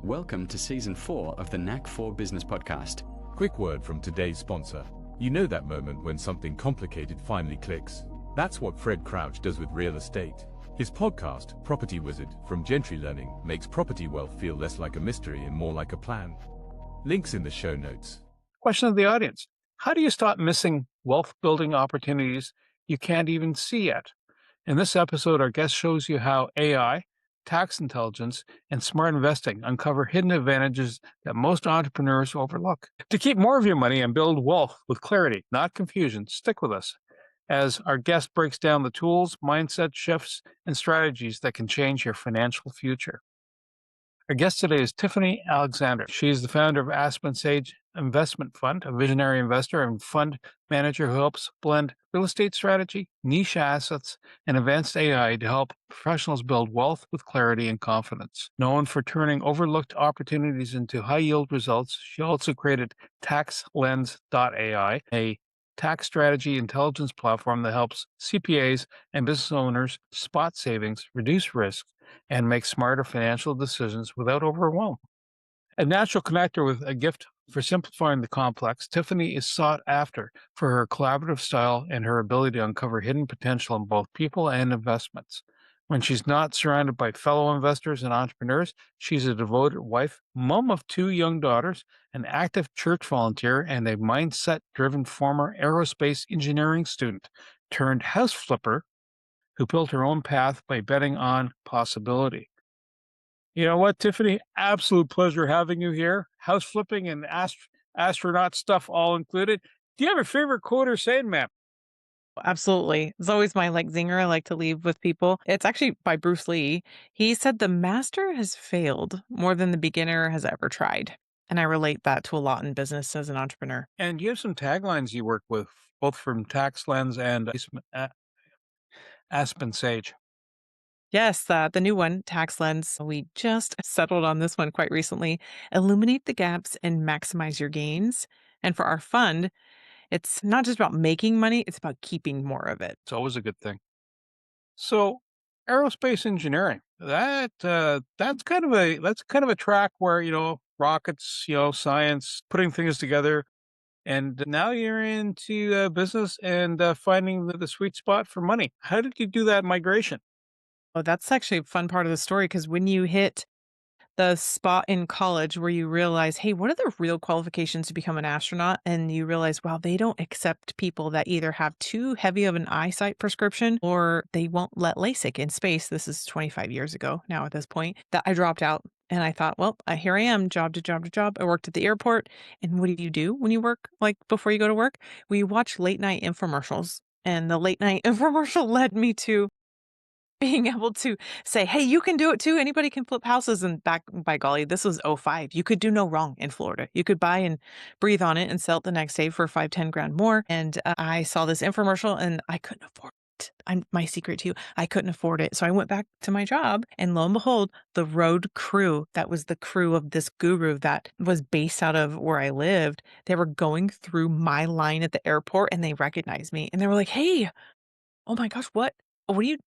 Welcome to Season 4 of the NAC 4 Business Podcast. Quick word from today's sponsor. You know that moment when something complicated finally clicks? That's what Fred Crouch does with real estate. His podcast, Property Wizard, from Gentry Learning, makes property wealth feel less like a mystery and more like a plan. Links in the show notes. Question of the audience. How do you stop missing wealth-building opportunities you can't even see yet? In this episode, our guest shows you how AI, tax intelligence, and smart investing uncover hidden advantages that most entrepreneurs overlook. To keep more of your money and build wealth with clarity, not confusion, stick with us as our guest breaks down the tools, mindset shifts, and strategies that can change your financial future. Our guest today is Tiffany Alexander. She is the founder of Aspen Sage Investment Fund, a visionary investor and fund manager who helps blend real estate strategy, niche assets, and advanced AI to help professionals build wealth with clarity and confidence. Known for turning overlooked opportunities into high-yield results, she also created TaxLens.ai, a tax strategy intelligence platform that helps CPAs and business owners spot savings, reduce risk, and make smarter financial decisions without overwhelm. A natural connector with a gift for simplifying the complex, Tiffany is sought after for her collaborative style and her ability to uncover hidden potential in both people and investments. When she's not surrounded by fellow investors and entrepreneurs, she's a devoted wife, mom of 2 young daughters, an active church volunteer, and a mindset-driven former aerospace engineering student turned house flipper who built her own path by betting on possibility. You know what, Tiffany? Absolute pleasure having you here. House flipping and astronaut stuff all included. Do you have a favorite quote or saying, ma'am? Absolutely. It's always my zinger I like to leave with people. It's actually by Bruce Lee. He said the master has failed more than the beginner has ever tried. And I relate that to a lot in business as an entrepreneur. And you have some taglines you work with, both from Tax Lens and Aspen Sage. Yes, the new one, Tax Lens. We just settled on this one quite recently. Illuminate the gaps and maximize your gains. And for our fund, it's not just about making money, it's about keeping more of it. It's always a good thing. So, aerospace engineering, that's kind of a track where, rockets, science, putting things together. And now you're into business and finding the sweet spot for money. How did you do that migration? Oh, that's actually a fun part of the story because when you hit the spot in college where you realize, hey, what are the real qualifications to become an astronaut? And you realize, wow, they don't accept people that either have too heavy of an eyesight prescription or they won't let LASIK in space. This is 25 years ago now at this point that I dropped out. And I thought, well, here I am, job to job to job. I worked at the airport. And what do you do when you work, before you go to work? We watch late night infomercials. And the late night infomercial led me to being able to say, hey, you can do it too. Anybody can flip houses. And back, by golly, this was '05. You could do no wrong in Florida. You could buy and breathe on it and sell it the next day for 5-10 grand more. And I saw this infomercial and I couldn't afford it. My secret to you, I couldn't afford it. So I went back to my job and lo and behold, the road crew, that was the crew of this guru that was based out of where I lived. They were going through my line at the airport and they recognized me and they were like, hey, oh my gosh, what are you?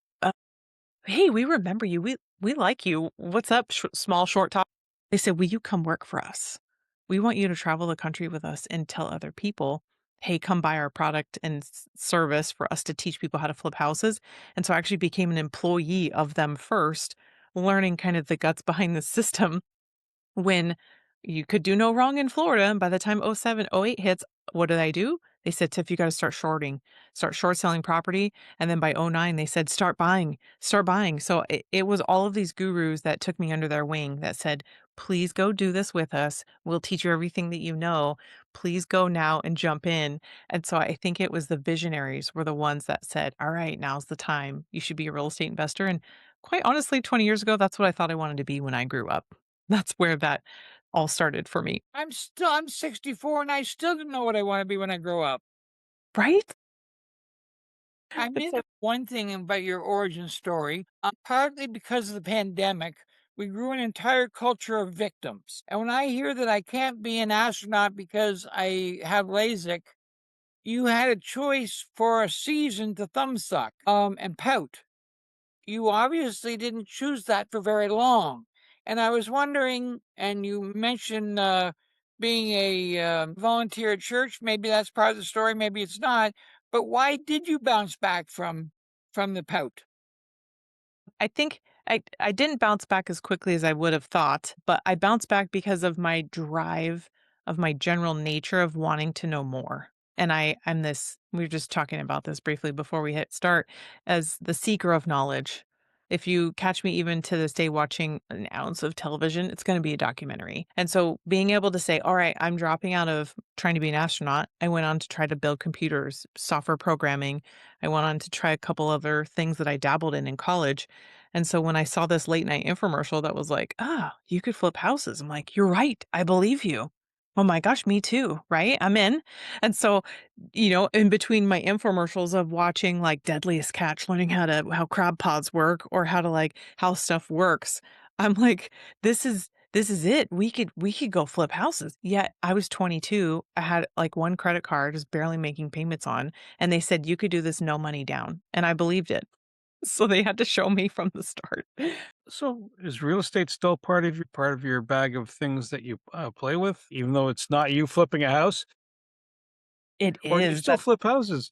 Hey, we remember you. We like you. What's up, small short talk? They said, will you come work for us? We want you to travel the country with us and tell other people, hey, come buy our product and service for us to teach people how to flip houses. And so I actually became an employee of them first, learning kind of the guts behind the system when you could do no wrong in Florida. And by the time '07, '08 hits, what did I do? They said, Tiff, you got to start short selling property. And then by '09, they said, start buying. So it was all of these gurus that took me under their wing that said, please go do this with us. We'll teach you everything that you know. Please go now and jump in. And so I think it was the visionaries were the ones that said, all right, now's the time. You should be a real estate investor. And quite honestly, 20 years ago, that's what I thought I wanted to be when I grew up. That's where that all started for me. I'm 64 and I still don't know what I want to be when I grow up. Right? I mean, one thing about your origin story, partly because of the pandemic, we grew an entire culture of victims. And when I hear that I can't be an astronaut because I have LASIK, you had a choice for a season to thumbsuck and pout. You obviously didn't choose that for very long. And I was wondering, and you mentioned being a volunteer at church. Maybe that's part of the story. Maybe it's not. But why did you bounce back from the pout? I think I didn't bounce back as quickly as I would have thought, but I bounced back because of my drive, of my general nature of wanting to know more. And I'm this, we were just talking about this briefly before we hit start, as the seeker of knowledge. If you catch me even to this day watching an ounce of television, it's going to be a documentary. And so being able to say, all right, I'm dropping out of trying to be an astronaut. I went on to try to build computers, software programming. I went on to try a couple other things that I dabbled in college. And so when I saw this late night infomercial that was like, "Ah, you could flip houses." I'm like, "You're right. I believe you." Oh my gosh, me too, right? I'm in. And so, in between my infomercials of watching like Deadliest Catch, learning how crab pods work or how to like how stuff works, I'm like, this is it. We could go flip houses. Yet I was 22. I had like one credit card, just barely making payments on, and they said you could do this no money down, and I believed it. So they had to show me from the start. So is real estate still part of your bag of things that you play with, even though it's not you flipping a house, It or do you is. still flip houses?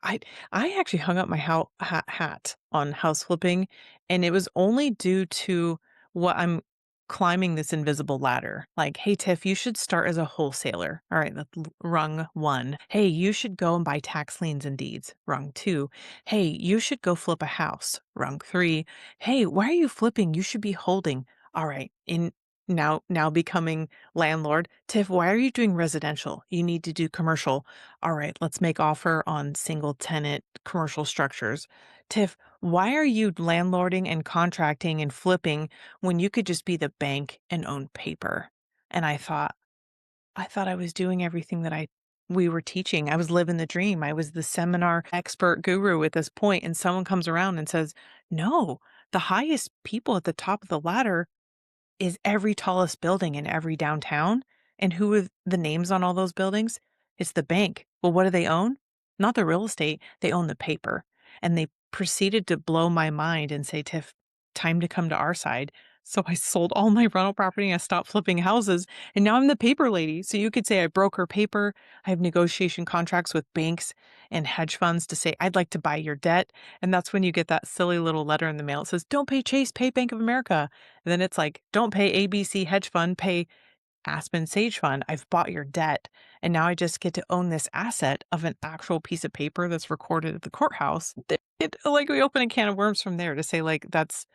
I I actually hung up my hat on house flipping, and it was only due to what I'm climbing this invisible ladder. Like, hey Tiff, you should start as a wholesaler. All right, that's rung one. Hey, you should go and buy tax liens and deeds. Rung two. Hey, you should go flip a house. Rung three. Hey, why are you flipping? You should be holding. All right, in now becoming landlord. Tiff, why are you doing residential? You need to do commercial. All right, let's make offer on single tenant commercial structures. Tiff, why are you landlording and contracting and flipping when you could just be the bank and own paper? And I thought I was doing everything that we were teaching. I was living the dream. I was the seminar expert guru at this point, and someone comes around and says, "No, the highest people at the top of the ladder is every tallest building in every downtown. And who are the names on all those buildings? It's the bank. Well, what do they own? Not the real estate. They own the paper." And they proceeded to blow my mind and say, "Tiff, time to come to our side." So I sold all my rental property. I stopped flipping houses. And now I'm the paper lady. So you could say I broker paper. I have negotiation contracts with banks and hedge funds to say, "I'd like to buy your debt." And that's when you get that silly little letter in the mail. It says, "Don't pay Chase, pay Bank of America." And then it's like, "Don't pay ABC hedge fund, pay Aspen Sage Fund. I've bought your debt." And now I just get to own this asset of an actual piece of paper that's recorded at the courthouse. Like we open a can of worms from there to say like that's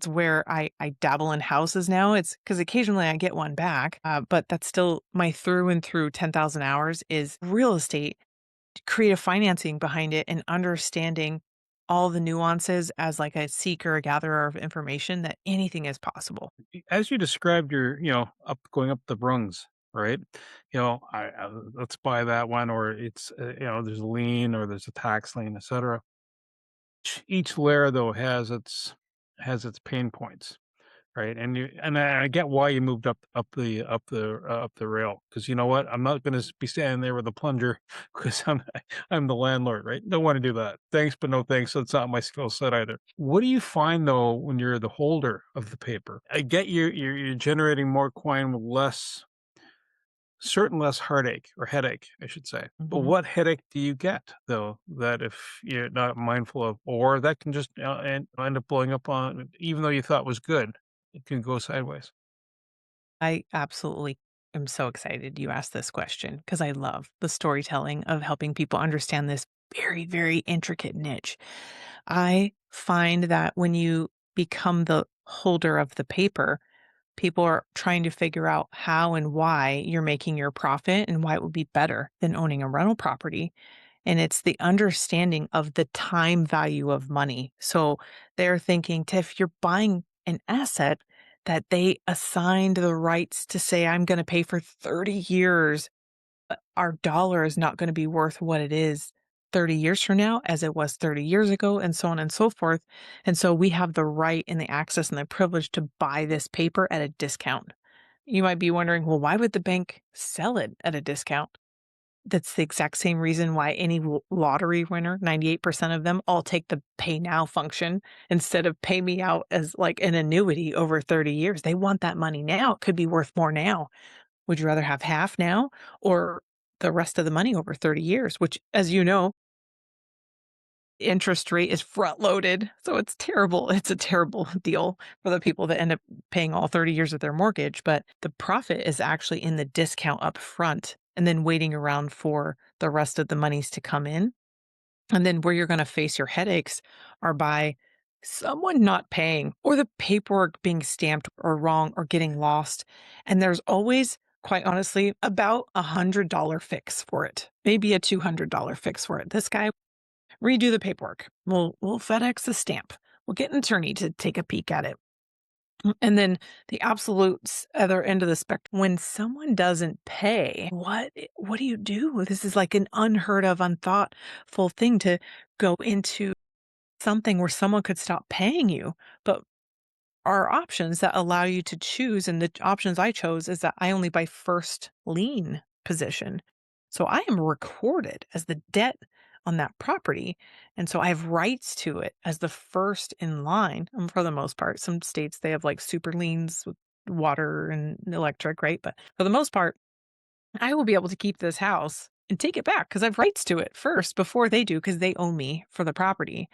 where I dabble in houses now. It's because occasionally I get one back, but that's still my through and through 10,000 hours is real estate, creative financing behind it, and understanding all the nuances as like a seeker, a gatherer of information that anything is possible. As you described your, up going up the rungs, right? Let's buy that one, or it's there's a lien or there's a tax lien, etc. Each layer though has its pain points, right? And I get why you moved up the rail, because you know what? I'm not going to be standing there with a plunger because I'm the landlord, right? Don't want to do that. Thanks, but no thanks. That's not my skill set either. What do you find though when you're the holder of the paper? I get you're generating more coin with less heartache or headache, I should say. But Mhm. what headache do you get though that if you're not mindful of, or that can just end up blowing up on, even though you thought was good, it can go sideways. I absolutely am so excited you asked this question because I love the storytelling of helping people understand this very, very intricate niche. I find that when you become the holder of the paper, people are trying to figure out how and why you're making your profit and why it would be better than owning a rental property. And it's the understanding of the time value of money. So they're thinking, Tiff, you're buying an asset that they assigned the rights to say, I'm going to pay for 30 years. Our dollar is not going to be worth what it is 30 years from now as it was 30 years ago, and so on and so forth. And so we have the right and the access and the privilege to buy this paper at a discount. You might be wondering, well, why would the bank sell it at a discount? That's the exact same reason why any lottery winner, 98% of them all take the pay now function instead of pay me out as like an annuity over 30 years. They want that money now. It could be worth more now. Would you rather have half now or the rest of the money over 30 years, which, as you know, interest rate is front loaded. So it's terrible. It's a terrible deal for the people that end up paying all 30 years of their mortgage. But the profit is actually in the discount up front and then waiting around for the rest of the monies to come in. And then where you're going to face your headaches are by someone not paying or the paperwork being stamped or wrong or getting lost. And there's always, quite honestly, about $100 fix for it, maybe a $200 fix for it. This guy redo the paperwork. We'll FedEx the stamp. We'll get an attorney to take a peek at it. And then the absolute other end of the spectrum, when someone doesn't pay, what do you do? This is like an unheard of, unthoughtful thing to go into something where someone could stop paying you. But are options that allow you to choose. And the options I chose is that I only buy first lien position. So I am recorded as the debt on that property. And so I have rights to it as the first in line. And for the most part, some states, they have like super liens with water and electric, right? But for the most part, I will be able to keep this house and take it back because I have rights to it first before they do because they own me for the property.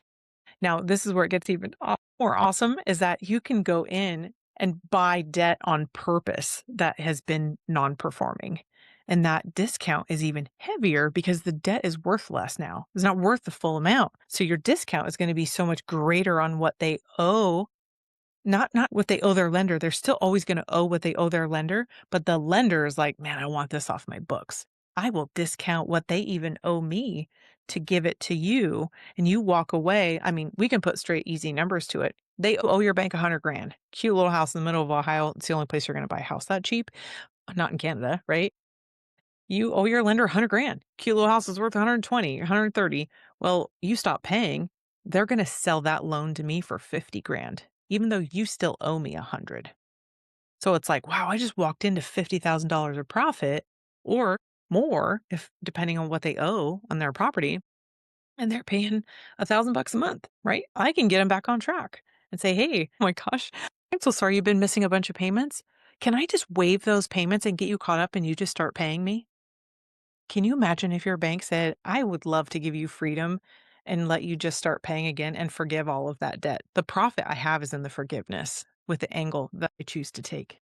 Now, this is where it gets even more awesome is that you can go in and buy debt on purpose that has been non-performing. And that discount is even heavier because the debt is worth less now. It's not worth the full amount. So your discount is going to be so much greater on what they owe, not what they owe their lender. They're still always going to owe what they owe their lender, but the lender is like, man, I want this off my books. I will discount what they even owe me to give it to you, and you walk away. I mean, we can put straight easy numbers to it. They owe your bank 100 grand. Cute little house in the middle of Ohio. It's the only place you're going to buy a house that cheap. Not in Canada, right? You owe your lender 100 grand. Cute little house is worth 120, 130. Well, you stop paying, they're going to sell that loan to me for 50 grand, even though you still owe me 100. So it's like, wow, I just walked into $50,000 of profit or more, if depending on what they owe on their property, and they're paying $1,000 a month, right? I can get them back on track and say, hey, oh my gosh, I'm so sorry you've been missing a bunch of payments. Can I just waive those payments and get you caught up and you just start paying me? Can you imagine if your bank said, I would love to give you freedom and let you just start paying again and forgive all of that debt? The profit I have is in the forgiveness with the angle that I choose to take.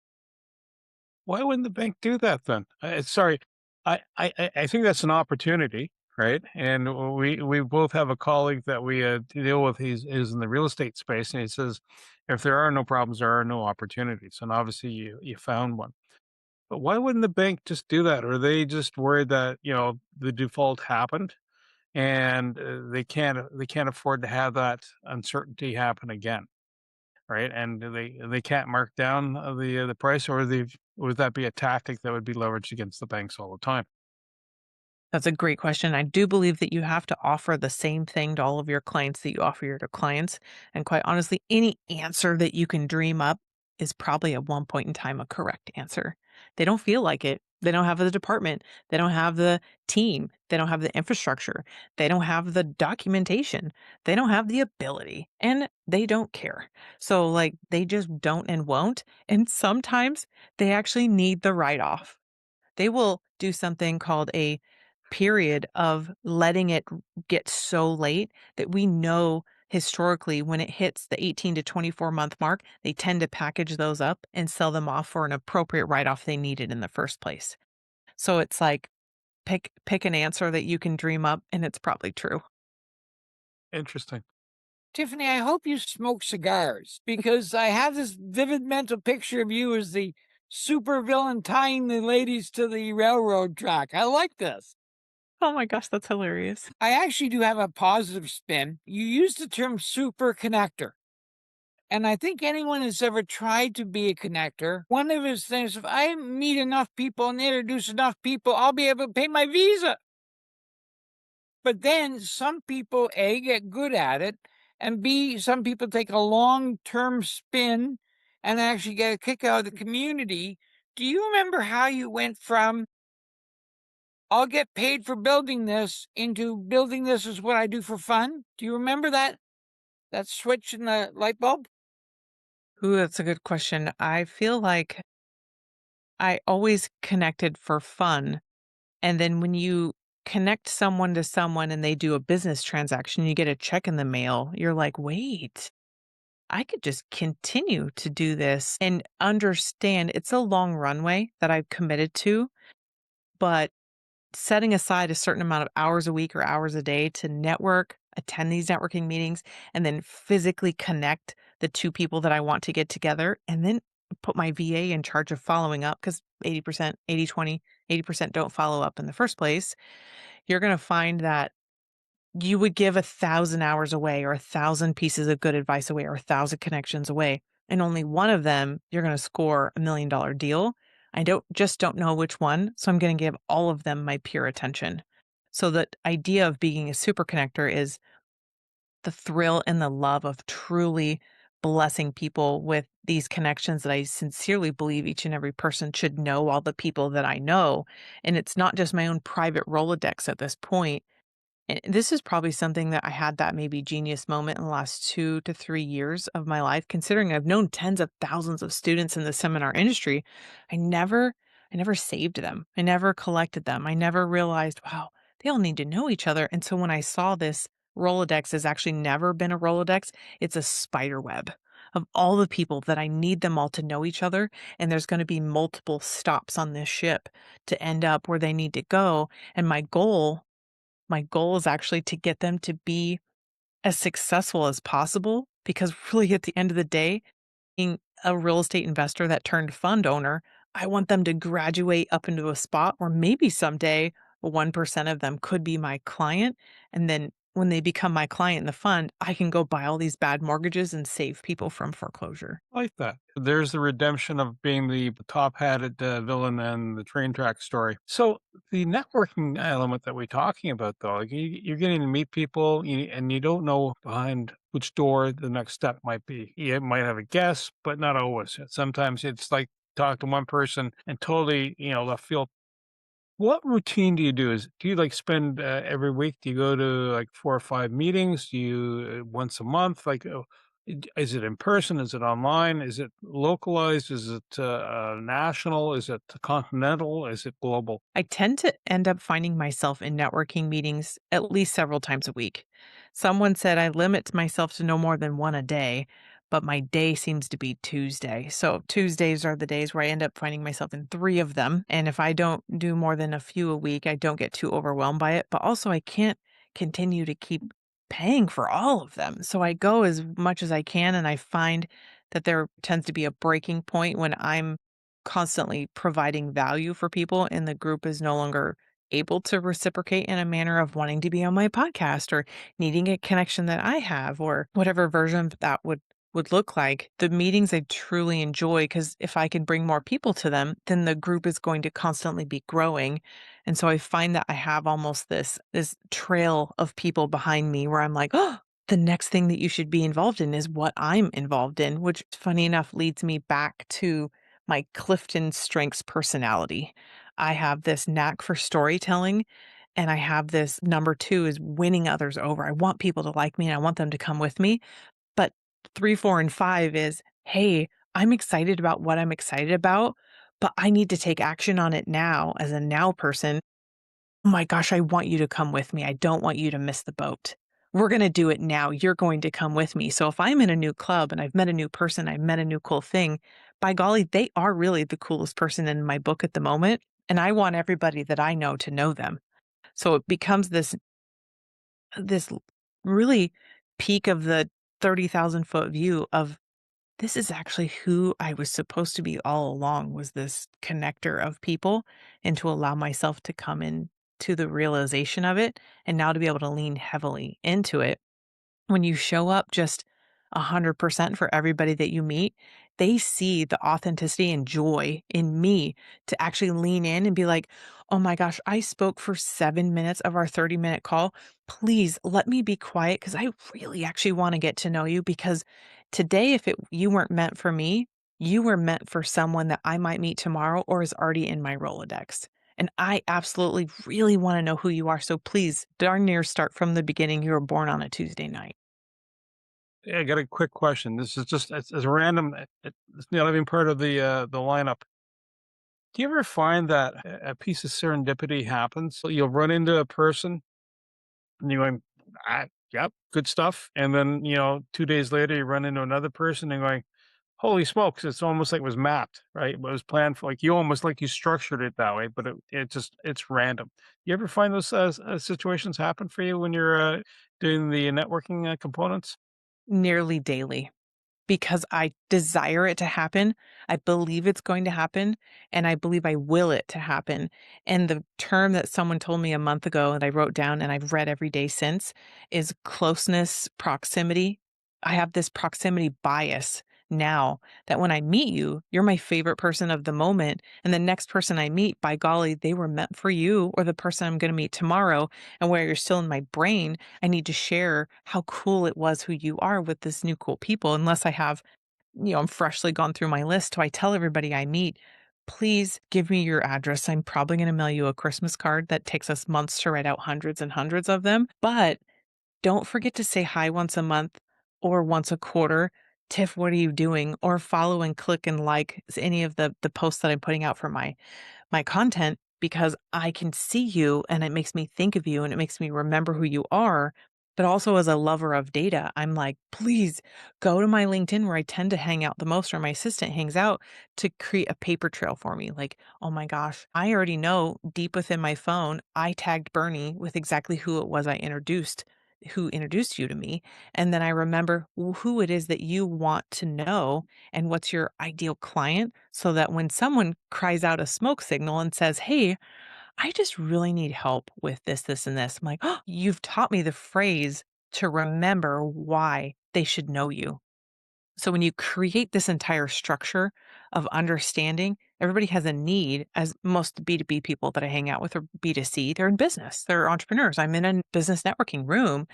Why wouldn't the bank do that then? Sorry, I think that's an opportunity, right? And we both have a colleague that we deal with. He's is in the real estate space, and he says, if there are no problems, there are no opportunities. And obviously, you found one. But why wouldn't the bank just do that? Or are they just worried that the default happened and they can't afford to have that uncertainty happen again? Right, and they can't mark down the price, or would that be a tactic that would be leveraged against the banks all the time? That's a great question. I do believe that you have to offer the same thing to all of your clients that you offer your to clients. And quite honestly, any answer that you can dream up is probably at one point in time a correct answer. They don't feel like it. They don't have the department. They don't have the team. They don't have the infrastructure. They don't have the documentation. They don't have the ability and they don't care. So, like, they just don't and won't. And sometimes they actually need the write off. They will do something called a period of letting it get so late that we know historically when it hits the 18 to 24-month mark, they tend to package those up and sell them off for an appropriate write-off they needed in the first place. So it's like pick an answer that you can dream up and it's probably true. Interesting. Tiffany, I hope you smoke cigars because I have this vivid mental picture of you as the super villain tying the ladies to the railroad track. I like this. Oh my gosh, that's hilarious. I actually do have a positive spin. You used the term super connector. And I think anyone that's ever tried to be a connector, one of his things, if I meet enough people and introduce enough people, I'll be able to pay my visa. But then some people, A, get good at it, and B, some people take a long-term spin and actually get a kick out of the community. Do you remember how you went from I'll get paid for building this into building this is what I do for fun. Do you remember that switch in the light bulb? Ooh, that's a good question. I feel like I always connected for fun. And then when you connect someone to someone and they do a business transaction, you get a check in the mail, you're like, wait, I could just continue to do this and understand it's a long runway that I've committed to, but setting aside a certain amount of hours a week or hours a day to network, attend these networking meetings, and then physically connect the two people that I want to get together, and then put my VA in charge of following up because 80%, 80/20, 80% don't follow up in the first place. You're going to find that you would give 1,000 hours away or 1,000 pieces of good advice away or 1,000 connections away, and only one of them you're going to score $1 million deal. I don't know which one, so I'm going to give all of them my pure attention. So the idea of being a super connector is the thrill and the love of truly blessing people with these connections that I sincerely believe each and every person should know all the people that I know. And it's not just my own private Rolodex at this point. And this is probably something that I had that maybe genius moment in the last 2 to 3 years of my life, considering I've known tens of thousands of students in the seminar industry. I never, I never saved them. I never collected them. I never realized, wow, they all need to know each other. And so when I saw this Rolodex has actually never been a Rolodex, it's a spider web of all the people that I need them all to know each other. And there's going to be multiple stops on this ship to end up where they need to go. And my goal is actually to get them to be as successful as possible because really at the end of the day, being a real estate investor that turned fund owner, I want them to graduate up into a spot where maybe someday 1% of them could be my client. And then when they become my client in the fund, I can go buy all these bad mortgages and save people from foreclosure. I like that. There's the redemption of being the top-hatted villain and the train track story. So the networking element that we're talking about, though, like you're getting to meet people, and you don't know behind which door the next step might be. You might have a guess, but not always. Sometimes it's like talk to one person and totally, left field. What routine do you do? Do you like spend every week? Do you go to like 4 or 5 meetings? Do you once a month? Like, is it in person? Is it online? Is it localized? Is it national? Is it continental? Is it global? I tend to end up finding myself in networking meetings at least several times a week. Someone said I limit myself to no more than one a day, but my day seems to be Tuesday. So Tuesdays are the days where I end up finding myself in three of them. And if I don't do more than a few a week, I don't get too overwhelmed by it. But also, I can't continue to keep paying for all of them. So I go as much as I can. And I find that there tends to be a breaking point when I'm constantly providing value for people and the group is no longer able to reciprocate in a manner of wanting to be on my podcast or needing a connection that I have or whatever version of that would look like. The meetings I truly enjoy because if I can bring more people to them, then the group is going to constantly be growing. And so I find that I have almost this trail of people behind me where I'm like, oh, the next thing that you should be involved in is what I'm involved in, which funny enough leads me back to my Clifton Strengths personality. I have this knack for storytelling, and I have this number two is winning others over. I want people to like me and I want them to come with me. But three, four, and five is, hey, I'm excited about what I'm excited about, but I need to take action on it now as a now person. Oh my gosh, I want you to come with me. I don't want you to miss the boat. We're going to do it now. You're going to come with me. So if I'm in a new club and I've met a new person, I've met a new cool thing, by golly, they are really the coolest person in my book at the moment. And I want everybody that I know to know them. So it becomes this really peak of the 30,000-foot view of this is actually who I was supposed to be all along was this connector of people and to allow myself to come in to the realization of it and now to be able to lean heavily into it. When you show up just 100% for everybody that you meet, they see the authenticity and joy in me to actually lean in and be like, oh my gosh, I spoke for 7 minutes of our 30-minute call. Please let me be quiet because I really actually want to get to know you because today, if you weren't meant for me, you were meant for someone that I might meet tomorrow or is already in my Rolodex. And I absolutely really want to know who you are. So please, darn near start from the beginning. You were born on a Tuesday night. Yeah, I got a quick question. This is just it's random. It's not even part of the lineup. Do you ever find that a piece of serendipity happens? So you'll run into a person and you're going, yep, good stuff. And then, 2 days later, you run into another person and going, holy smokes, it's almost like it was mapped, right? It was planned for, like, you almost like you structured it that way, but it's random. You ever find those situations happen for you when you're doing the networking components? Nearly daily. Because I desire it to happen. I believe it's going to happen, and I believe I will it to happen. And the term that someone told me a month ago and I wrote down and I've read every day since is closeness proximity. I have this proximity bias now that when I meet you, you're my favorite person of the moment. And the next person I meet, by golly, they were meant for you, or the person I'm going to meet tomorrow. And where you're still in my brain, I need to share how cool it was who you are with this new cool people, unless I have, I'm freshly gone through my list. So I tell everybody I meet, please give me your address. I'm probably going to mail you a Christmas card that takes us months to write out hundreds and hundreds of them. But don't forget to say hi once a month or once a quarter. Tiff, what are you doing? Or follow and click and like any of the posts that I'm putting out for my content, because I can see you and it makes me think of you and it makes me remember who you are. But also, as a lover of data, I'm like, please go to my LinkedIn where I tend to hang out the most, or my assistant hangs out, to create a paper trail for me. Like, oh my gosh, I already know deep within my phone, I tagged Bernie with exactly who it was who introduced you to me. And then I remember who it is that you want to know and what's your ideal client, so that when someone cries out a smoke signal and says, hey, I just really need help with this, this, and this, I'm like, oh, you've taught me the phrase to remember why they should know you. So when you create this entire structure of understanding, everybody has a need. As most B2B people that I hang out with, or B2C, they're in business, they're entrepreneurs. I'm in a business networking room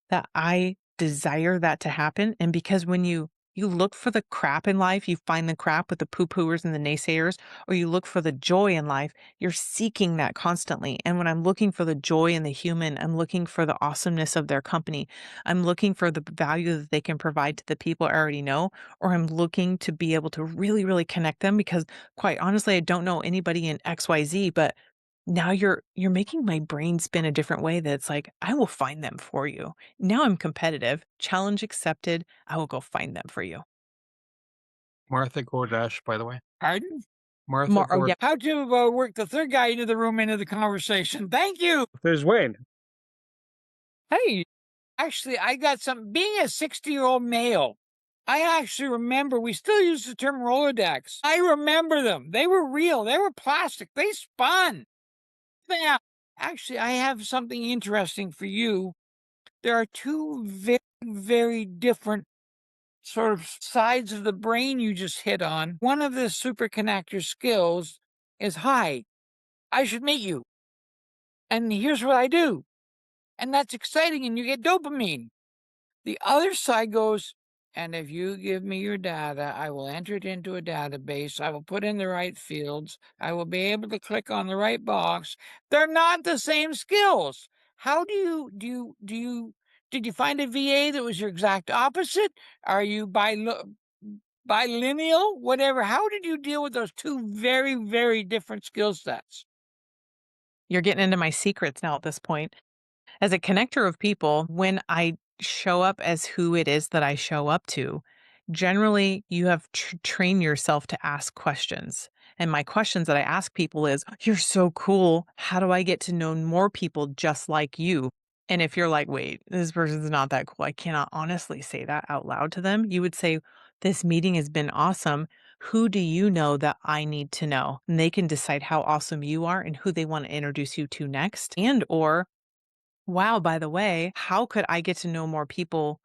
that I desire that to happen. And because when you look for the crap in life, you find the crap with the poo-pooers and the naysayers, or you look for the joy in life, you're seeking that constantly. And when I'm looking for the joy in the human, I'm looking for the awesomeness of their company. I'm looking for the value that they can provide to the people I already know, or I'm looking to be able to really, really connect them, because quite honestly, I don't know anybody in XYZ, but now you're making my brain spin a different way, that it's like, I will find them for you. Now I'm competitive. Challenge accepted. I will go find them for you. Martha Gordash, by the way. Pardon? Martha Oh, yeah. How to work the third guy into the room, into the conversation. Thank you. There's Wayne. Hey, actually, I got something. Being a 60-year-old male, I actually remember we still use the term Rolodex. I remember them. They were real. They were plastic. They spun. Now, actually, I have something interesting for you. There are two very, very different sort of sides of the brain you just hit on. One of the superconnector skills is, hi, I should meet you. And here's what I do. And that's exciting, and you get dopamine. The other side goes, and if you give me your data, I will enter it into a database. I will put in the right fields. I will be able to click on the right box. They're not the same skills. How did you find a VA that was your exact opposite? Are you bilineal? Whatever. How did you deal with those two very, very different skill sets? You're getting into my secrets now at this point. As a connector of people, when I show up as who it is that I show up to, generally you have trained yourself to ask questions. And my questions that I ask people is, you're so cool. How do I get to know more people just like you? And if you're like, wait, this person's not that cool, I cannot honestly say that out loud to them, you would say, this meeting has been awesome. Who do you know that I need to know? And they can decide how awesome you are and who they want to introduce you to next. And or, wow, by the way, how could I get to know more people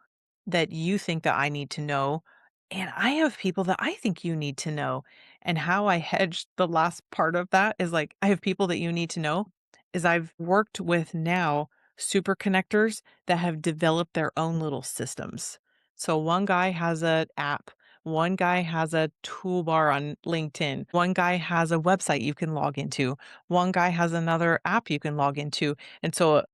that you think that I need to know? And I have people that I think you need to know. And how I hedge the last part of that is like, I have people that you need to know, is I've worked with now super connectors that have developed their own little systems. So one guy has an app One guy has a toolbar on LinkedIn. One guy has a website you can log into. One guy has another app you can log into. And so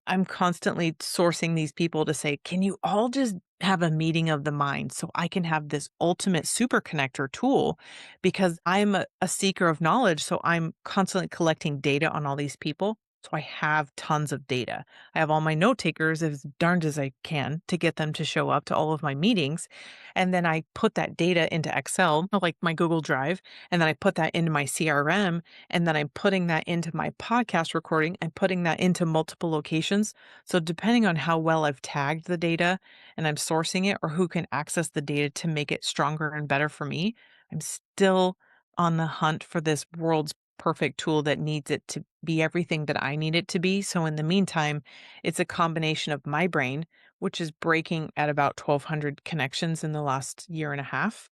I'm constantly sourcing these people to say, can you all just have a meeting of the mind so I can have this ultimate super connector tool? Because I'm a seeker of knowledge. So I'm constantly collecting data on all these people. So I have tons of data. I have all my note takers as darned as I can to get them to show up to all of my meetings. And then I put that data into Excel, like my Google Drive, and then I put that into my CRM, and then I'm putting that into my podcast recording and putting that into multiple locations. So depending on how well I've tagged the data and I'm sourcing it or who can access the data to make it stronger and better for me, I'm still on the hunt for this world's perfect tool that needs it to be everything that I need it to be. So in the meantime, it's a combination of my brain, which is breaking at about 1,200 connections in the last year and a half,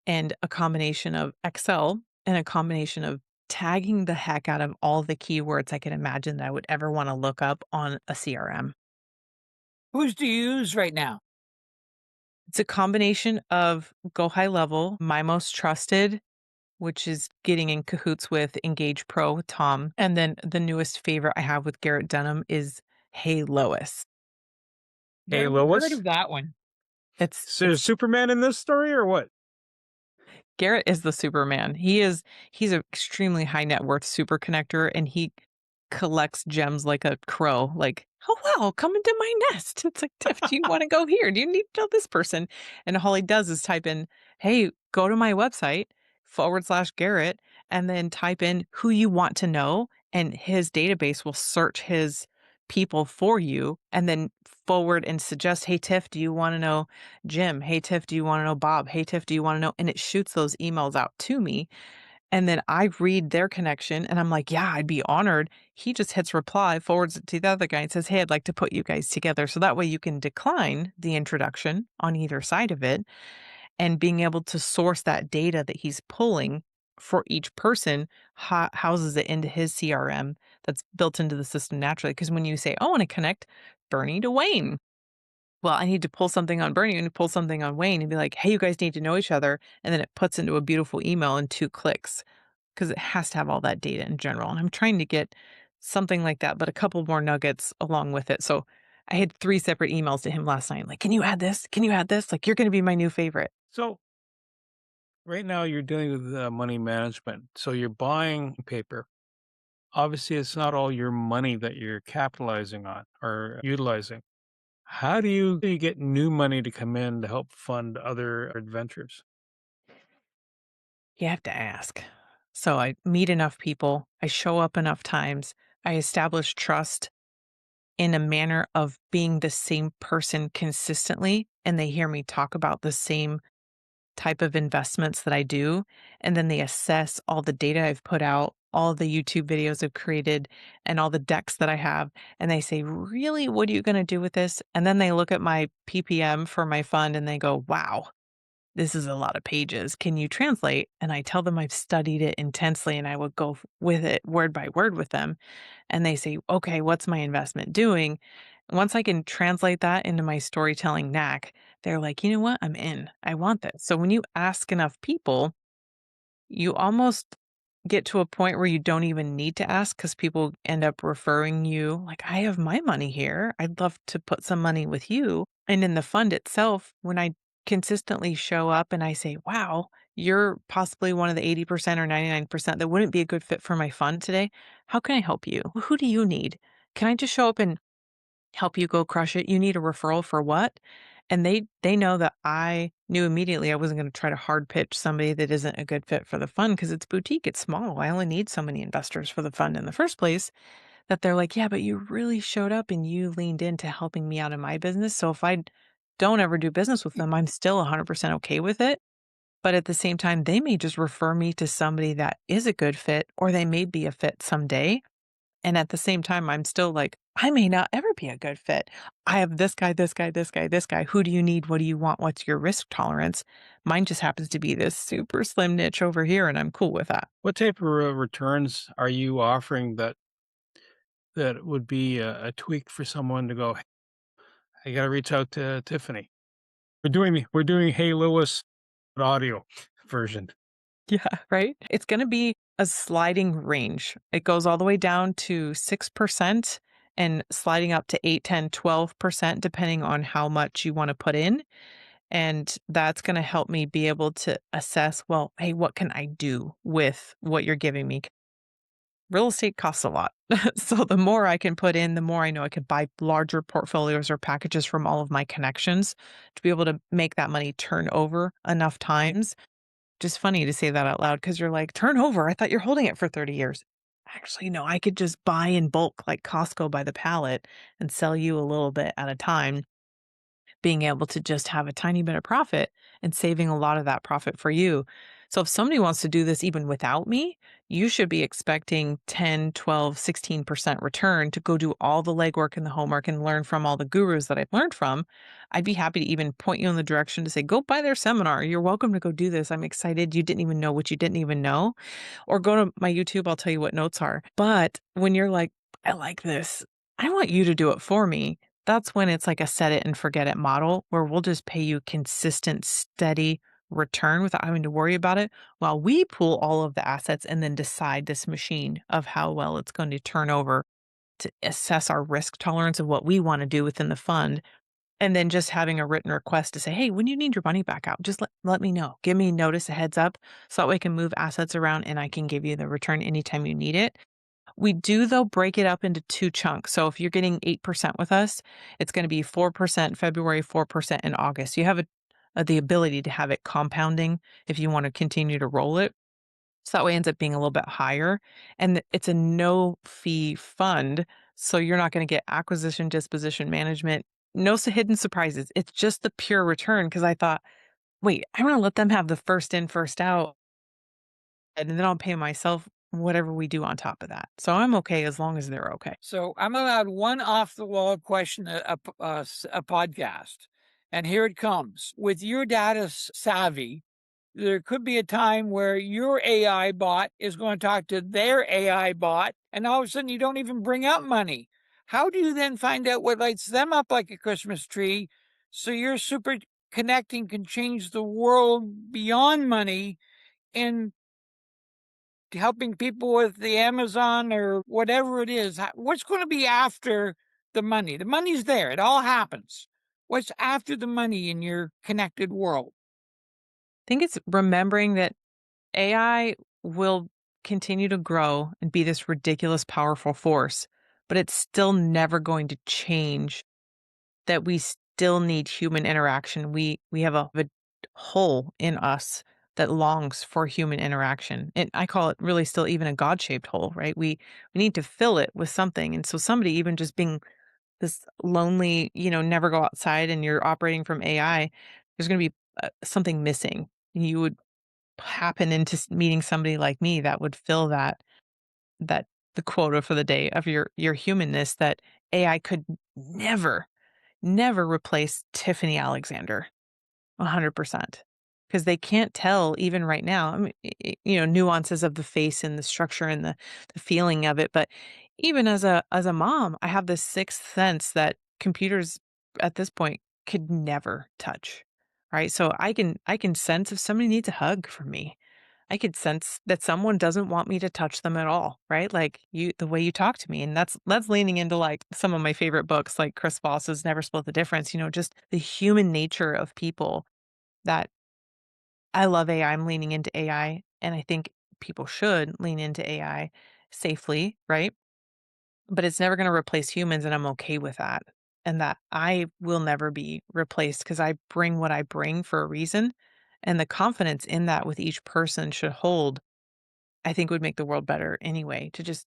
and a combination of Excel and a combination of tagging the heck out of all the keywords I could imagine that I would ever want to look up on a CRM. Whose do you use right now? It's a combination of Go High Level, my most trusted, which is getting in cahoots with Engage Pro with Tom. And then the newest favorite I have with Garrett Dunham is Hey Lois. Hey, Never heard Lois? of that one. So there's Superman in this story or what? Garrett is the Superman. He's an extremely high net worth super connector, and he collects gems like a crow. Like, oh wow, come into my nest. It's like, Tiff, do you want to go here? Do you need to know this person? And all he does is type in, hey, go to my website /Garrett, and then type in who you want to know, and his database will search his people for you and then forward and suggest, hey Tiff, do you want to know Jim? Hey Tiff, do you want to know Bob? Hey Tiff, do you want to know? And it shoots those emails out to me. And then I read their connection and I'm like, yeah, I'd be honored. He just hits reply, forwards it to the other guy and says, hey, I'd like to put you guys together. So that way you can decline the introduction on either side of it. And being able to source that data that he's pulling for each person houses it into his CRM that's built into the system naturally. Because when you say, I want to connect Bernie to Wayne, well, I need to pull something on Bernie and pull something on Wayne and be like, hey, you guys need to know each other. And then it puts into a beautiful email in 2 clicks because it has to have all that data in general. And I'm trying to get something like that, but a couple more nuggets along with it. So I had 3 separate emails to him last night. Like, can you add this? Can you add this? Like, you're going to be my new favorite. So right now you're dealing with money management. So you're buying paper. Obviously, it's not all your money that you're capitalizing on or utilizing. How do you get new money to come in to help fund other adventures? You have to ask. So I meet enough people, I show up enough times, I establish trust in a manner of being the same person consistently, and they hear me talk about the same type of investments that I do. And then they assess all the data I've put out, all the YouTube videos I've created, and all the decks that I have. And they say, really, what are you going to do with this? And then they look at my PPM for my fund and they go, wow, this is a lot of pages. Can you translate? And I tell them I've studied it intensely and I would go with it word by word with them. And they say, okay, what's my investment doing? Once I can translate that into my storytelling knack, they're like, you know what? I'm in. I want this. So when you ask enough people, you almost get to a point where you don't even need to ask because people end up referring you, like, I have my money here. I'd love to put some money with you. And in the fund itself, when I consistently show up and I say, wow, you're possibly one of the 80% or 99% that wouldn't be a good fit for my fund today. How can I help you? Who do you need? Can I just show up and help you go crush it? You need a referral for what? And they know that I knew immediately I wasn't going to try to hard pitch somebody that isn't a good fit for the fund because it's boutique, it's small. I only need so many investors for the fund in the first place. That they're like, yeah, but you really showed up and you leaned into helping me out in my business. So if I don't ever do business with them, I'm still 100% okay with it. But at the same time, they may just refer me to somebody that is a good fit, or they may be a fit someday. And at the same time, I'm still like, I may not ever be a good fit. I have this guy, this guy, this guy, this guy. Who do you need? What do you want? What's your risk tolerance? Mine just happens to be this super slim niche over here, and I'm cool with that. What type of returns are you offering that would be a tweak for someone to go, "Hey, I got to reach out to Tiffany. We're doing Hey Lewis. audio version. Yeah, right? It's going to be a sliding range. It goes all the way down to 6% and sliding up to 8, 10, 12%, depending on how much you want to put in. And that's going to help me be able to assess, well, hey, what can I do with what you're giving me? Real estate costs a lot. So the more I can put in, the more I know I could buy larger portfolios or packages from all of my connections to be able to make that money turn over enough times. Just funny to say that out loud because you're like, turn over. I thought you're holding it for 30 years. Actually, no, I could just buy in bulk like Costco by the pallet and sell you a little bit at a time, being able to just have a tiny bit of profit and saving a lot of that profit for you. So if somebody wants to do this even without me, you should be expecting 10, 12, 16% return to go do all the legwork and the homework and learn from all the gurus that I've learned from. I'd be happy to even point you in the direction to say, go buy their seminar. You're welcome to go do this. I'm excited. You didn't even know what you didn't even know. Or go to my YouTube. I'll tell you what notes are. But when you're like, I like this, I want you to do it for me. That's when it's like a set it and forget it model where we'll just pay you consistent, steady return without having to worry about it while we pool all of the assets and then decide this machine of how well it's going to turn over to assess our risk tolerance of what we want to do within the fund. And then just having a written request to say, hey, when you need your money back out, just let me know. Give me notice, a heads up, so that way I can move assets around and I can give you the return anytime you need it. We do, though, break it up into 2 chunks. So if you're getting 8% with us, it's gonna be 4% February, 4% in August. You have the ability to have it compounding if you wanna continue to roll it. So that way it ends up being a little bit higher, and it's a no-fee fund, so you're not gonna get acquisition, disposition management, no hidden surprises. It's just the pure return. Because I thought, "Wait, I'm gonna let them have the first in, first out, and then I'll pay myself whatever we do on top of that." So I'm okay as long as they're okay. So I'm allowed one off the wall question a podcast. And here it comes. With your data savvy, there could be a time where your AI bot is going to talk to their AI bot, and all of a sudden you don't even bring up money. How do you then find out what lights them up like a Christmas tree? So your super connecting can change the world beyond money in helping people with the Amazon or whatever it is. What's going to be after the money? The money's there, it all happens. What's after the money in your connected world? I think it's remembering that AI will continue to grow and be this ridiculous powerful force, but it's still never going to change that we still need human interaction. We have a hole in us that longs for human interaction. And I call it really still even a God-shaped hole, right? We need to fill it with something. And so somebody even just being this lonely, never go outside and you're operating from AI, there's going to be something missing. You would happen into meeting somebody like me that would fill that the quota for the day of your humanness that AI could never never replace Tiffany Alexander 100% because they can't tell even right now. I mean, nuances of the face and the structure and the feeling of it. But even as a mom, I have this sixth sense that computers at this point could never touch. Right. So I can sense if somebody needs a hug from me. I could sense that someone doesn't want me to touch them at all, right? Like the way you talk to me. And that's leaning into like some of my favorite books, like Chris Voss's Never Split the Difference, just the human nature of people that I love AI. I'm leaning into AI. And I think people should lean into AI safely, right? But it's never going to replace humans. And I'm okay with that. And that I will never be replaced because I bring what I bring for a reason. And the confidence in that with each person should hold, I think, would make the world better anyway. To just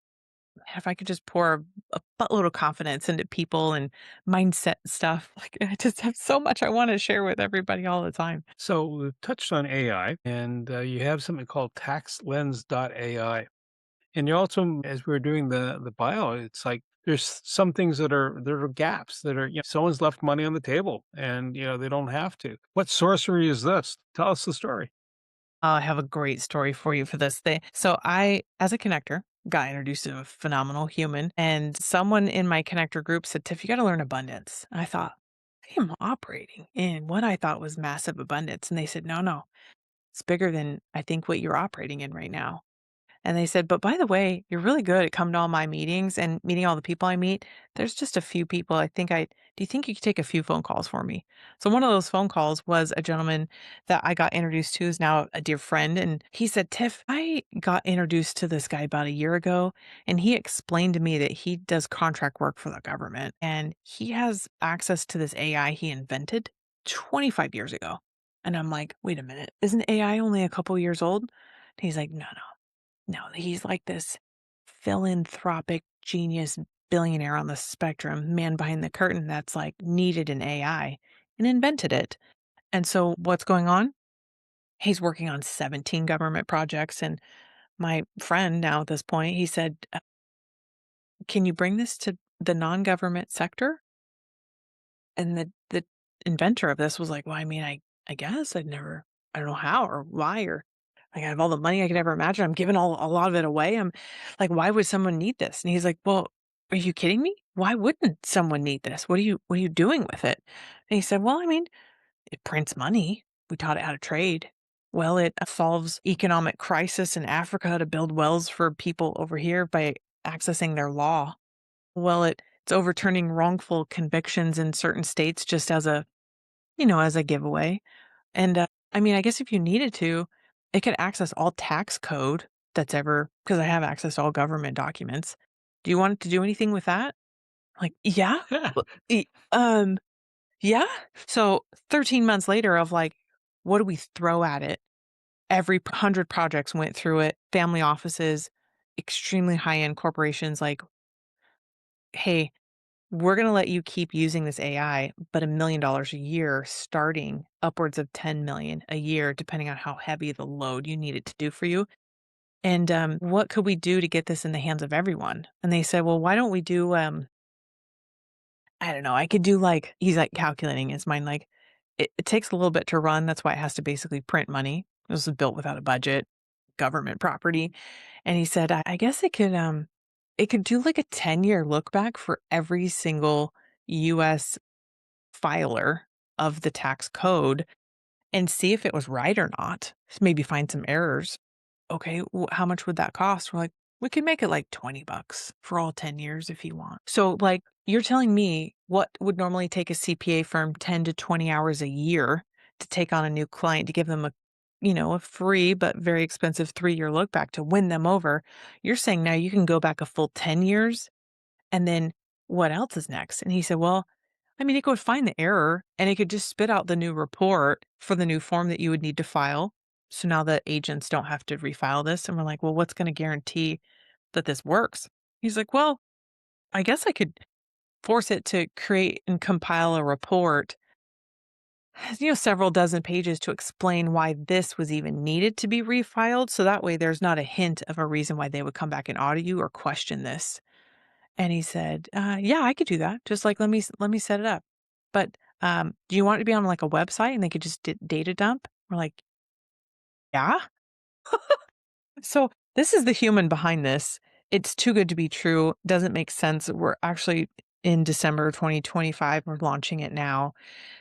if I could just pour a buttload of confidence into people and mindset stuff, like I just have so much I want to share with everybody all the time. So we've touched on AI, and you have something called taxlens.ai. And you also, as we were doing the bio, it's like there's some things there are gaps that are, someone's left money on the table and, they don't have to. What sorcery is this? Tell us the story. I have a great story for you for this thing. So I, as a connector, got introduced to a phenomenal human, and someone in my connector group said, "Tiff, you got to learn abundance." And I thought, I am operating in what I thought was massive abundance, and they said, "No, no. It's bigger than I think what you're operating in right now. And they said, but by the way, you're really good at coming to all my meetings and meeting all the people I meet. There's just a few people do you think you could take a few phone calls for me? So one of those phone calls was a gentleman that I got introduced to, is now a dear friend. And he said, Tiff, I got introduced to this guy about a year ago, and he explained to me that he does contract work for the government and he has access to this AI he invented 25 years ago. And I'm like, wait a minute, isn't AI only a couple years old? And he's like, no, no. No, he's like this philanthropic genius billionaire on the spectrum, man behind the curtain that's like needed an AI and invented it. And so what's going on? He's working on 17 government projects. And my friend now at this point, he said, can you bring this to the non-government sector? And the inventor of this was like, well, I mean, I guess I don't know how or why, or like I have all the money I could ever imagine. I'm giving a lot of it away. I'm like, why would someone need this? And he's like, well, are you kidding me? Why wouldn't someone need this? What are you doing with it? And he said, well, I mean, it prints money. We taught it how to trade. Well, it solves economic crisis in Africa to build wells for people over here by accessing their law. Well, it's overturning wrongful convictions in certain states just as as a giveaway. And I mean, I guess if you needed to, it could access all tax code that's ever, because I have access to all government documents. Do you want it to do anything with that? Like, yeah. Well, yeah. So 13 months later of like, what do we throw at it? Every 100 projects went through it, family offices, extremely high-end corporations like, hey, we're going to let you keep using this AI, but $1 million a year, starting upwards of 10 million a year, depending on how heavy the load you need it to do for you. And what could we do to get this in the hands of everyone? And they said, well, why don't we do, I don't know, I could do like, he's like calculating his mind, like it takes a little bit to run. That's why it has to basically print money. This was built without a budget, government property. And he said, I guess it could do like a 10-year look back for every single US filer of the tax code and see if it was right or not. Maybe find some errors. Okay, how much would that cost? We're like, we could make it like $20 for all 10 years if you want. So, like, you're telling me what would normally take a CPA firm 10 to 20 hours a year to take on a new client to give them a free but very expensive 3-year look back to win them over. You're saying now you can go back a full 10 years and then what else is next? And he said, well, I mean, it could find the error and it could just spit out the new report for the new form that you would need to file. So now the agents don't have to refile this. And we're like, well, what's going to guarantee that this works? He's like, well, I guess I could force it to create and compile a report, several dozen pages to explain why this was even needed to be refiled. So that way there's not a hint of a reason why they would come back and audit you or question this. And he said, yeah, I could do that. Just like, let me set it up. But do you want it to be on like a website and they could just data dump? We're like, yeah. So this is the human behind this. It's too good to be true. Doesn't make sense. We're actually in December 2025. We're launching it now.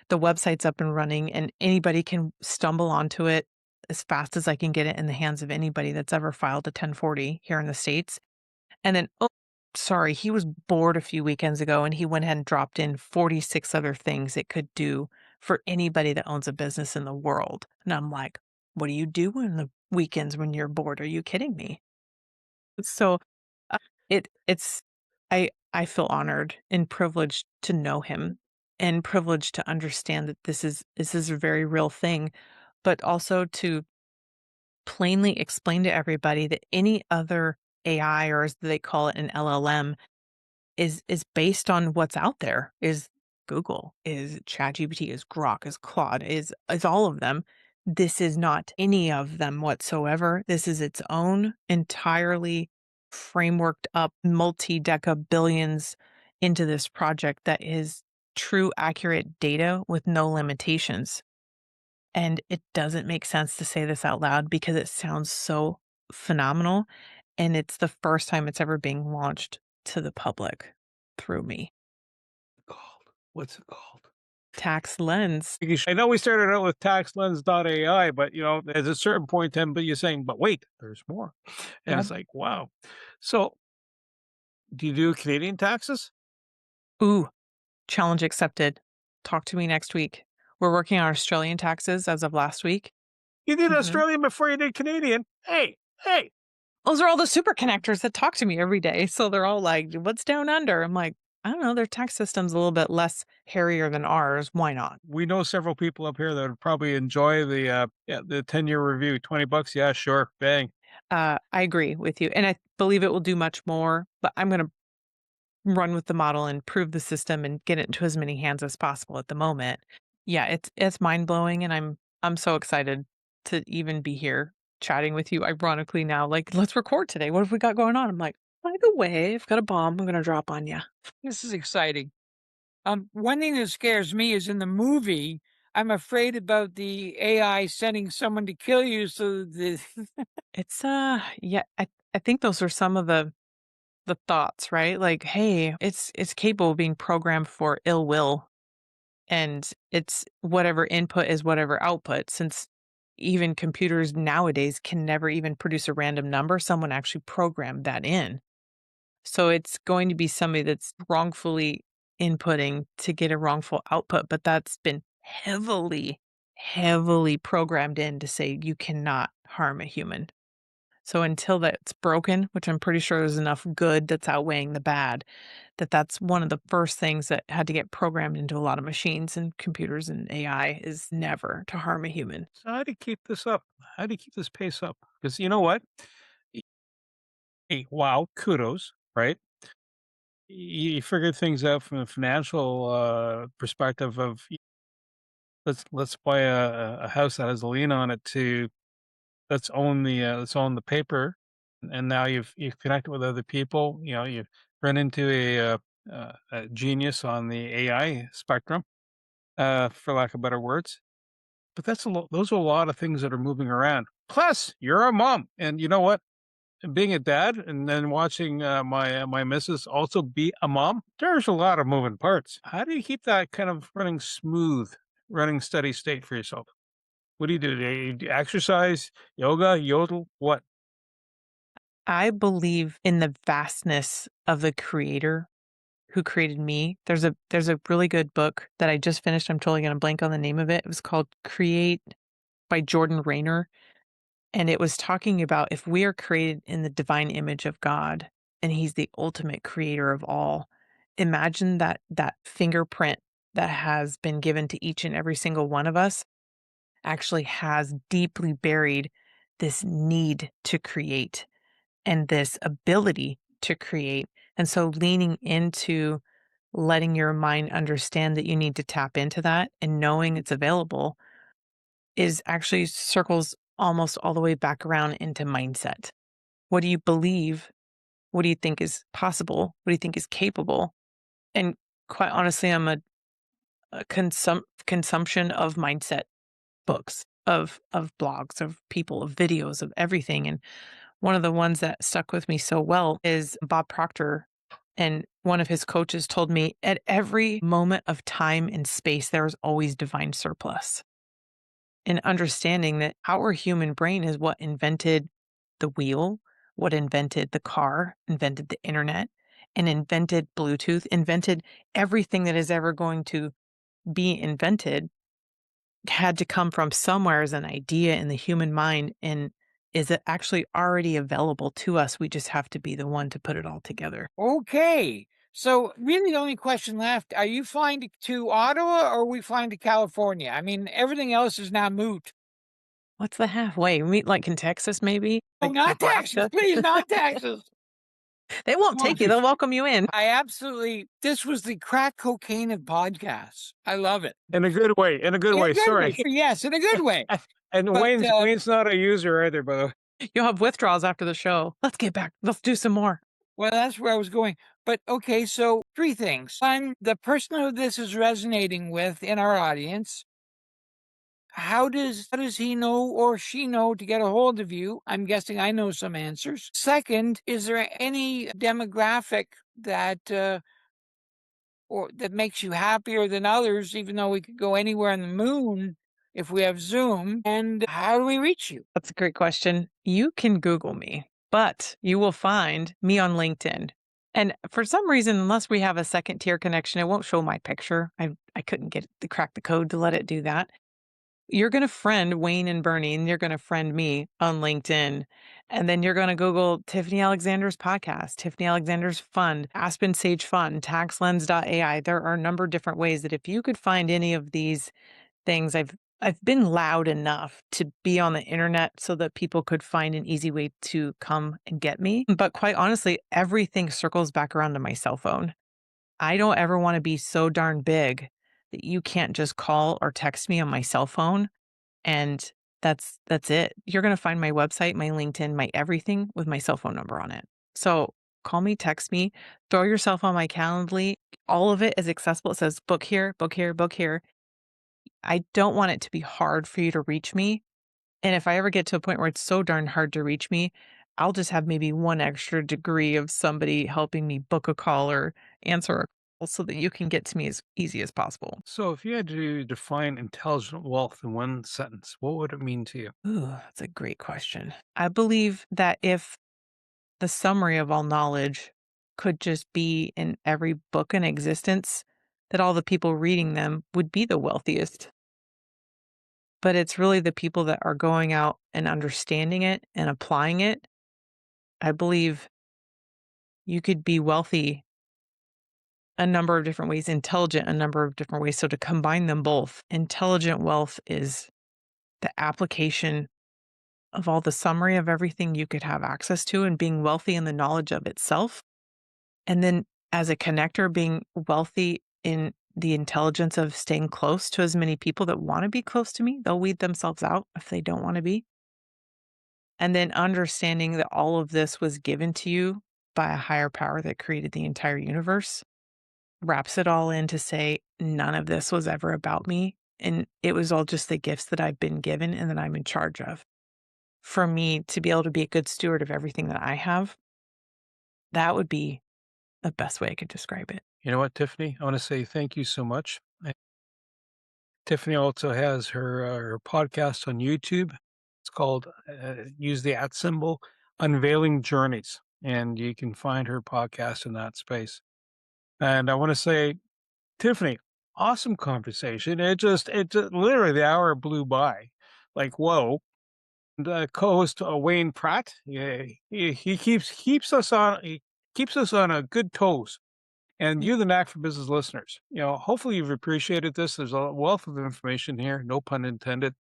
The website's up and running and anybody can stumble onto it as fast as I can get it in the hands of anybody that's ever filed a 1040 here in the States. And then, oh, sorry, he was bored a few weekends ago and he went ahead and dropped in 46 other things it could do for anybody that owns a business in the world. And I'm like, what do you do in the weekends when you're bored? Are you kidding me? So uh, it's I feel honored and privileged to know him and privileged to understand that this is a very real thing, but also to plainly explain to everybody that any other AI, or as they call it an LLM, is based on what's out there. Is Google, is ChatGPT, is Grok, is Claude, is all of them. This is not any of them whatsoever. This is its own entirely frameworked up multi-deca billions into this project that is true accurate data with no limitations. And it doesn't make sense to say this out loud because it sounds so phenomenal. And it's the first time it's ever being launched to the public through me. Called? What's it called? Tax lens. I know we started out with taxlens.ai, but at a certain point, then, but you're saying, but wait, there's more. And Yeah. it's like, wow. So do you do Canadian taxes? Ooh, challenge accepted. Talk to me next week. We're working on Australian taxes as of last week. You did Mhm. Australian before you did Canadian. Hey. Those are all the super connectors that talk to me every day. So they're all like, what's down under? I'm like, I don't know. Their tax system's a little bit less hairier than ours. Why not? We know several people up here that would probably enjoy the 10-year review. $20. Yeah, sure. Bang. I agree with you. And I believe it will do much more, but I'm going to run with the model and prove the system and get it into as many hands as possible at the moment. Yeah, it's mind blowing, and I'm so excited to even be here chatting with you. Ironically, now, like, let's record today. What have we got going on? I'm like, by the way, I've got a bomb I'm gonna drop on you. This is exciting. One thing that scares me is in the movie, I'm afraid about the AI sending someone to kill you. So the It's yeah, I think those are some of the thoughts, right? Like, hey, it's capable of being programmed for ill will. And it's whatever input is whatever output, since even computers nowadays can never even produce a random number. Someone actually programmed that in. So it's going to be somebody that's wrongfully inputting to get a wrongful output, but that's been heavily, heavily programmed in to say you cannot harm a human. So until that's broken, which I'm pretty sure there's enough good that's outweighing the bad, that's one of the first things that had to get programmed into a lot of machines and computers and AI is never to harm a human. So how do you keep this up? How do you keep this pace up? Because you know what? Y- Hey, wow, kudos, right? You figured things out from a financial perspective of let's buy a house that has a lien on it to let's own the paper, and now you've connected with other people. You've run into a genius on the AI spectrum, for lack of better words. But those are a lot of things that are moving around. Plus, you're a mom, and you know what? Being a dad and then watching my missus also be a mom, there's a lot of moving parts. How do you keep that kind of running smooth, running steady state for yourself? What do you do? Do you exercise, yoga, yodel? What? I believe in the vastness of the creator who created me. There's a really good book that I just finished. I'm totally going to blank on the name of it. It was called Create by Jordan Rayner. And it was talking about if we are created in the divine image of God and he's the ultimate creator of all, imagine that fingerprint that has been given to each and every single one of us actually has deeply buried this need to create and this ability to create. And so leaning into letting your mind understand that you need to tap into that and knowing it's available is actually circles almost all the way back around into mindset. What do you believe? What do you think is possible? What do you think is capable? And quite honestly, I'm a consumption of mindset books, of blogs, of people, of videos, of everything. And one of the ones that stuck with me so well is Bob Proctor. And one of his coaches told me at every moment of time and space, there is always divine surplus. And understanding that our human brain is what invented the wheel, what invented the car, invented the internet, and invented Bluetooth, invented everything that is ever going to be invented, had to come from somewhere as an idea in the human mind. And is it actually already available to us? We just have to be the one to put it all together. okay. So really, the only question left: are you flying to Ottawa, or are we flying to California? I mean, everything else is now moot. What's the halfway? We meet like in Texas, maybe? Oh, Like not Texas, Nebraska? please, not Texas. They won't Oh, take you. They'll welcome you in. I absolutely. This was the crack cocaine of podcasts. I love it. In a good way. In a good In a way. good way. Sorry. Yes, in a good way. And But Wayne's not a user either, by the way. You'll have withdrawals after the show. Let's get back. Let's do some more. well, that's where I was going. But okay, so three things. One, the person who this is resonating with in our audience, how does he know or she know to get a hold of you? I'm guessing I know some answers. Second, is there any demographic that or that makes you happier than others, even though we could go anywhere on the moon if we have Zoom? And how do we reach you? That's a great question. You can Google me, but you will find me on LinkedIn. And for some reason, unless we have a second tier connection, it won't show my picture. I couldn't get to crack the code to let it do that. You're going to friend Wayne and Bernie, and you're going to friend me on LinkedIn. And then you're going to Google Tiffany Alexander's podcast, Tiffany Alexander's Fund, Aspen Sage Fund, TaxLens.ai. There are a number of different ways that if you could find any of these things, I've been loud enough to be on the internet so that people could find an easy way to come and get me. But quite honestly, everything circles back around to my cell phone. I don't ever want to be so darn big that you can't just call or text me on my cell phone, and that's it. You're going to find my website, my LinkedIn, my everything with my cell phone number on it. So call me, text me, throw yourself on my Calendly. All of it is accessible. It says book here, book here, book here. I don't want it to be hard for you to reach me. And if I ever get to a point where it's so darn hard to reach me, I'll just have maybe one extra degree of somebody helping me book a call or answer a call so that you can get to me as easy as possible. So, if you had to define intelligent wealth in one sentence, what would it mean to you? Ooh, that's a great question. I believe that if the summary of all knowledge could just be in every book in existence, that all the people reading them would be the wealthiest. But it's really the people that are going out and understanding it and applying it. I believe you could be wealthy a number of different ways, intelligent a number of different ways. So to combine them both, intelligent wealth is the application of all the summary of everything you could have access to and being wealthy in the knowledge of itself. And then as a connector, being wealthy in the intelligence of staying close to as many people that want to be close to me. They'll weed themselves out if they don't want to be. And then understanding that all of this was given to you by a higher power that created the entire universe wraps it all in to say, none of this was ever about me. And it was all just the gifts that I've been given and that I'm in charge of. For me to be able to be a good steward of everything that I have, that would be the best way I could describe it. You know what, Tiffany? I want to say thank you so much. Tiffany also has her podcast on YouTube. It's called, use the @ symbol, Unveiling Journeys. And you can find her podcast in that space. And I want to say, Tiffany, awesome conversation. It just literally the hour blew by. Like, whoa. And co-host Wayne Pratt, yeah, he keeps us on a good toes. And you, the Knack for Business listeners, hopefully you've appreciated this. There's a wealth of information here, no pun intended.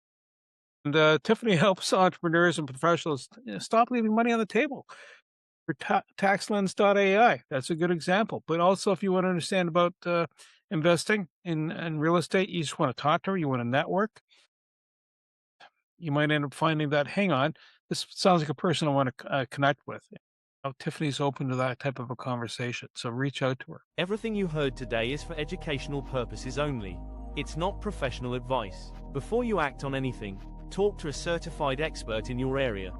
And Tiffany helps entrepreneurs and professionals stop leaving money on the table. For TaxLens.ai, that's a good example. But also, if you want to understand about investing in real estate, you just want to talk to her, you want to network, you might end up finding that, hang on, this sounds like a person I want to connect with. Tiffany's open to that type of a conversation, so reach out to her. Everything you heard today is for educational purposes only. It's not professional advice. Before you act on anything, talk to a certified expert in your area.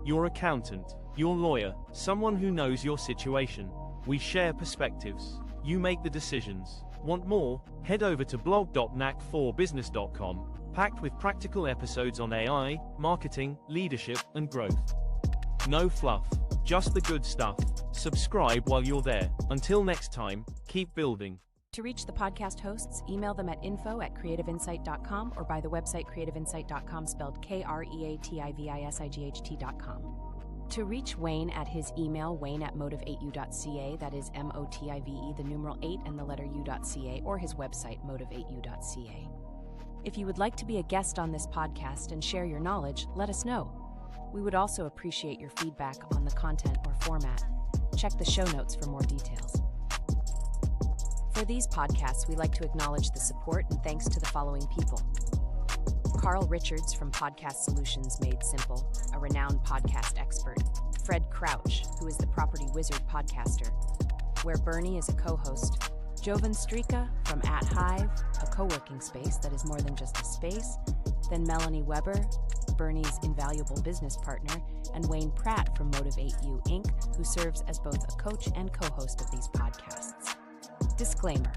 Your accountant, your lawyer, someone who knows your situation. We share perspectives. You make the decisions. Want more? Head over to blog.knack4business.com, packed with practical episodes on AI, marketing, leadership, and growth. No fluff, just the good stuff. Subscribe while you're there. Until next time, keep building. To reach the podcast hosts, email them at info@creativeinsight.com or by the website creativeinsight.com, spelled KREATIVISIGHT.com. To reach Wayne at his email, wayne@motive8u.ca, that is MOTIVE, the numeral 8 and the letter u.ca, or his website, motive8u.ca. If you would like to be a guest on this podcast and share your knowledge, let us know. We would also appreciate your feedback on the content or format. Check the show notes for more details. For these podcasts, we like to acknowledge the support and thanks to the following people. Carl Richards from Podcast Solutions Made Simple, a renowned podcast expert. Fred Crouch, who is the Property Wizard podcaster, where Bernie is a co-host. Jovan Strika from @Hive, a co-working space that is more than just a space. Then Melanie Weber, Bernie's invaluable business partner, and Wayne Pratt from Motive8U Inc., who serves as both a coach and co-host of these podcasts. Disclaimer.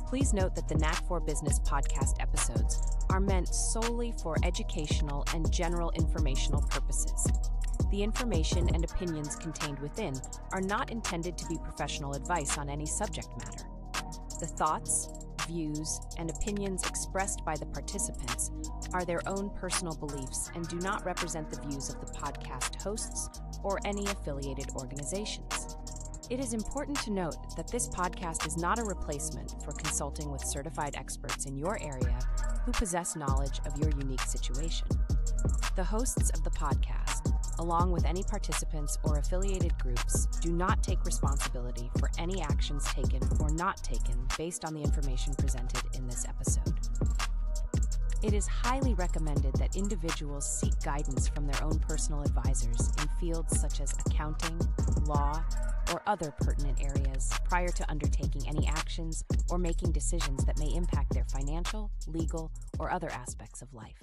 Please note that the Knack for Business podcast episodes are meant solely for educational and general informational purposes. The information and opinions contained within are not intended to be professional advice on any subject matter. The thoughts, views, and opinions expressed by the participants are their own personal beliefs and do not represent the views of the podcast hosts or any affiliated organizations. It is important to note that this podcast is not a replacement for consulting with certified experts in your area who possess knowledge of your unique situation. The hosts of the podcast, along with any participants or affiliated groups, do not take responsibility for any actions taken or not taken based on the information presented in this episode. It is highly recommended that individuals seek guidance from their own personal advisors in fields such as accounting, law, or other pertinent areas prior to undertaking any actions or making decisions that may impact their financial, legal, or other aspects of life.